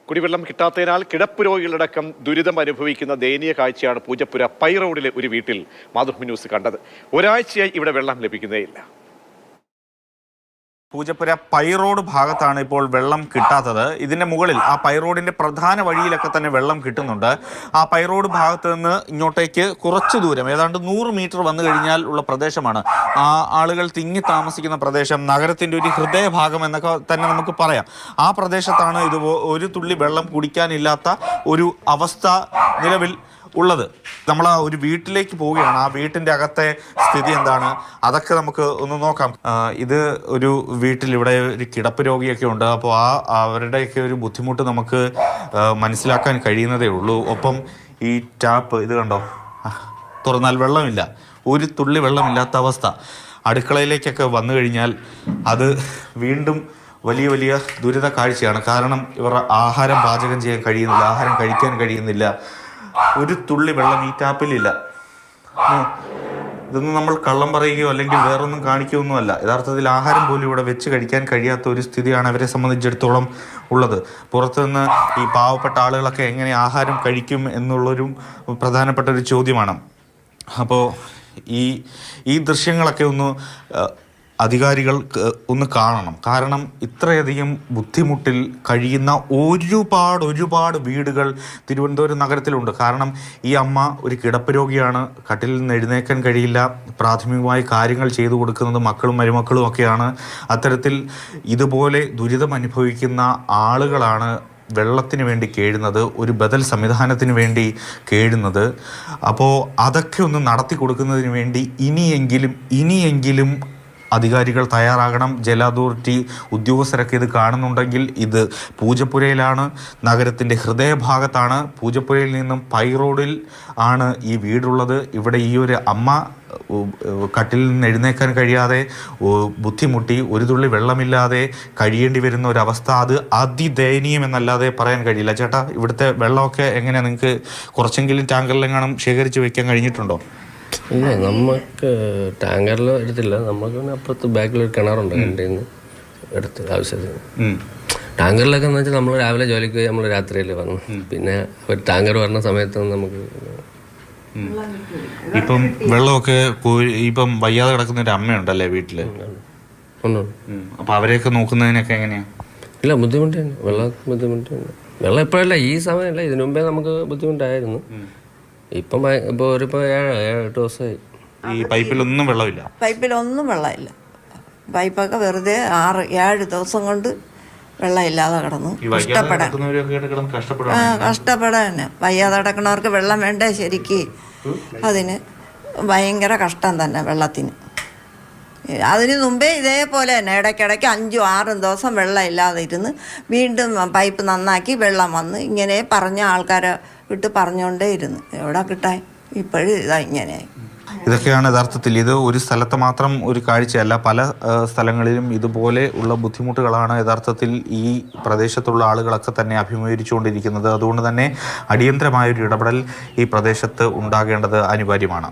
കുടിവെള്ളം കിട്ടാത്തതിനാൽ കിടപ്പ് രോഗികളടക്കം ദുരിതം അനുഭവിക്കുന്ന ദയനീയ കാഴ്ചയാണ് പൂജപ്പുര പൈ റോഡിലെ ഒരു വീട്ടിൽ മാതൃഭൂമി ന്യൂസ് കണ്ടത്. ഒരാഴ്ചയായി ഇവിടെ വെള്ളം ലഭിക്കുന്നേയില്ല. പൂജപ്പുര പൈ റോഡ് ഭാഗത്താണ് ഇപ്പോൾ വെള്ളം കിട്ടാത്തത്. ഇതിന്റെ മുകളിൽ ആ പൈ റോഡിന്റെ പ്രധാന വഴിയിലൊക്കെ തന്നെ വെള്ളം കിട്ടുന്നുണ്ട്. ആ പൈ റോഡ് ഭാഗത്ത് നിന്ന് ഇങ്ങോട്ടേക്ക് കുറച്ച് ദൂരം, ഏതാണ്ട് 100 മീറ്റർ വന്നു കഴിഞ്ഞാൽ ഉള്ള പ്രദേശമാണ്. ആ ആളുകൾ തിങ്ങി താമസിക്കുന്ന പ്രദേശം, നഗരത്തിന്റെ ഒരു ഹൃദയഭാഗം എന്നൊക്കെ തന്നെ നമുക്ക് പറയാം. ആ പ്രദേശത്താണ് ഇത് ഒരു തുള്ളി വെള്ളം കുടിക്കാനില്ലാത്ത ഒരു അവസ്ഥ നിലവിൽ ഉള്ളത്. നമ്മൾ ആ ഒരു വീട്ടിലേക്ക് പോവുകയാണ്. ആ വീട്ടിൻ്റെ അകത്തെ സ്ഥിതി എന്താണ് അതൊക്കെ നമുക്ക് ഒന്ന് നോക്കാം. ഇത് ഒരു വീട്ടിൽ ഇവിടെ ഒരു കിടപ്പ് രോഗിയൊക്കെ ഉണ്ട്. അപ്പോൾ അവരുടെയൊക്കെ ഒരു ബുദ്ധിമുട്ട് നമുക്ക് മനസ്സിലാക്കാൻ കഴിയുന്നതേ ഉള്ളൂ. ഒപ്പം ഈ ടാപ്പ് ഇത് കണ്ടോ, തുറന്നാൽ വെള്ളമില്ല, ഒരു തുള്ളി വെള്ളമില്ലാത്ത അവസ്ഥ. അടുക്കളയിലേക്കൊക്കെ വന്നു കഴിഞ്ഞാൽ അത് വീണ്ടും വലിയ വലിയ ദുരിത കാഴ്ചയാണ്. കാരണം ഇവർ ആഹാരം പാചകം ചെയ്യാൻ കഴിയുന്നില്ല, ആഹാരം കഴിക്കാൻ കഴിയുന്നില്ല, ഒരു തുള്ളി വെള്ളം ഈ ടാപ്പിലില്ല. ഇതൊന്നും നമ്മൾ കള്ളം പറയുകയോ അല്ലെങ്കിൽ വേറൊന്നും കാണിക്കുകയൊന്നുമല്ല. യഥാർത്ഥത്തിൽ ആഹാരം പോലും ഇവിടെ വെച്ച് കഴിക്കാൻ കഴിയാത്ത ഒരു സ്ഥിതിയാണ് അവരെ സംബന്ധിച്ചിടത്തോളം ഉള്ളത്. പുറത്തുനിന്ന് ഈ പാവപ്പെട്ട ആളുകളൊക്കെ എങ്ങനെ ആഹാരം കഴിക്കും എന്നുള്ളൊരു പ്രധാനപ്പെട്ട ഒരു ചോദ്യമാണ്. അപ്പോൾ ഈ ദൃശ്യങ്ങളൊക്കെ ഒന്ന് അധികാരികൾ ഒന്ന് കാണണം. കാരണം ഇത്രയധികം ബുദ്ധിമുട്ടിൽ കഴിയുന്ന ഒരുപാട് വീടുകൾ തിരുവനന്തപുരം നഗരത്തിലുണ്ട്. കാരണം ഈ അമ്മ ഒരു കിടപ്പ് രോഗിയാണ്, കട്ടിലിൽ നിന്ന് എഴുന്നേക്കാൻ കഴിയില്ല, പ്രാഥമികമായി കാര്യങ്ങൾ ചെയ്തു കൊടുക്കുന്നത് മക്കളും മരുമക്കളും ഒക്കെയാണ്. അത്തരത്തിൽ ഇതുപോലെ ദുരിതം അനുഭവിക്കുന്ന ആളുകളാണ് വെള്ളത്തിന് വേണ്ടി കേഴുന്നത്, ഒരു ബദൽ സംവിധാനത്തിന് വേണ്ടി കേഴുന്നത്. അപ്പോൾ അതൊക്കെ ഒന്ന് നടത്തി കൊടുക്കുന്നതിന് വേണ്ടി ഇനിയെങ്കിലും അധികാരികൾ തയ്യാറാകണം. ജല അതോറിറ്റി ഉദ്യോഗസ്ഥരൊക്കെ ഇത് കാണുന്നുണ്ടെങ്കിൽ, ഇത് പൂജപ്പുരയിലാണ്, നഗരത്തിൻ്റെ ഹൃദയഭാഗത്താണ്. പൂജപ്പുരയിൽ നിന്നും പൈ റോഡിൽ ആണ് ഈ വീടുള്ളത്. ഇവിടെ ഈ ഒരു അമ്മ കട്ടിലിൽ നിന്ന് എഴുന്നേക്കാൻ കഴിയാതെ ബുദ്ധിമുട്ടി ഒരു തുള്ളി വെള്ളമില്ലാതെ കഴിയേണ്ടി വരുന്ന ഒരവസ്ഥ, അത് അതിദയനീയം എന്നല്ലാതെ പറയാൻ കഴിയില്ല. ചേട്ടാ, ഇവിടുത്തെ വെള്ളമൊക്കെ എങ്ങനെയാണ്? നിങ്ങൾക്ക് കുറച്ചെങ്കിലും ടാങ്കറിലെങ്ങാനും ശേഖരിച്ച് വെക്കാൻ കഴിഞ്ഞിട്ടുണ്ടോ? ഇല്ല, നമുക്ക് ടാങ്കറിൽ എടുത്തില്ല. നമുക്ക് പിന്നെ അപ്പുറത്ത് ബാക്കിലൊരു കിണറുണ്ട്, എൻ്റെ എടുത്ത് ആവശ്യത്തിന്. ടാങ്കറിലൊക്കെ എന്ന് വെച്ചാൽ നമ്മൾ രാവിലെ ജോലിക്ക് പോയി നമ്മൾ രാത്രിയിൽ വന്നു. പിന്നെ ഒരു ടാങ്കർ വരുന്ന സമയത്ത് നമുക്ക് ഇപ്പം വെള്ളമൊക്കെ ഇപ്പം വയ്യാതെ കിടക്കുന്ന ഒരു അമ്മയുണ്ടല്ലേ വീട്ടില്? അപ്പൊ അവരെയൊക്കെ നോക്കുന്നതിനൊക്കെ എങ്ങനെയാ? ഇല്ല, ബുദ്ധിമുട്ട് തന്നെ, വെള്ളം ബുദ്ധിമുട്ട് തന്നെ. വെള്ളം എപ്പോഴല്ല, ഈ സമയമല്ല, ഇതിനു മുമ്പേ നമുക്ക് ബുദ്ധിമുട്ടായിരുന്നു. ഇപ്പം ഒരു 7-8 ദിവസമായി ഈ പൈപ്പിലൊന്നും വെള്ളമില്ല. പൈപ്പിലൊന്നും വെള്ളമില്ല. പൈപ്പൊക്കെ വെറുതെ 6-7 ദിവസം കൊണ്ട് വെള്ളമില്ലാതെ കിടന്നു. കഷ്ടപ്പെടാൻ തന്നെ. വയ്യാതെ കിടക്കുന്നവർക്ക് വെള്ളം വേണ്ടേ ശരിക്ക്. അതിന് ഭയങ്കര കഷ്ടം തന്നെ വെള്ളത്തിന്. അതിന് മുമ്പേ ഇതേപോലെ തന്നെ ഇടയ്ക്കിടയ്ക്ക് 5-6 ദിവസം വെള്ളം ഇല്ലാതെ ഇരുന്ന് വീണ്ടും പൈപ്പ് നന്നാക്കി വെള്ളം വന്ന് ഇങ്ങനെ പറഞ്ഞ ആൾക്കാരെ വിട്ട് പറഞ്ഞുകൊണ്ടേ ഇരുന്ന്. എവിടെ കിട്ടാൻ? ഇപ്പോഴും ഇതാ ഇങ്ങനെയായി. ഇതൊക്കെയാണ് യഥാർത്ഥത്തിൽ. ഇത് ഒരു സ്ഥലത്ത് മാത്രം ഒരു കാഴ്ചയല്ല, പല സ്ഥലങ്ങളിലും ഇതുപോലെ ഉള്ള ബുദ്ധിമുട്ടുകളാണ് യഥാർത്ഥത്തിൽ ഈ പ്രദേശത്തുള്ള ആളുകളൊക്കെ തന്നെ അഭിമുഖീകരിച്ചുകൊണ്ടിരിക്കുന്നത്. അതുകൊണ്ട് തന്നെ അടിയന്തരമായൊരു ഇടപെടൽ ഈ പ്രദേശത്ത് ഉണ്ടാകേണ്ടത് അനിവാര്യമാണ്.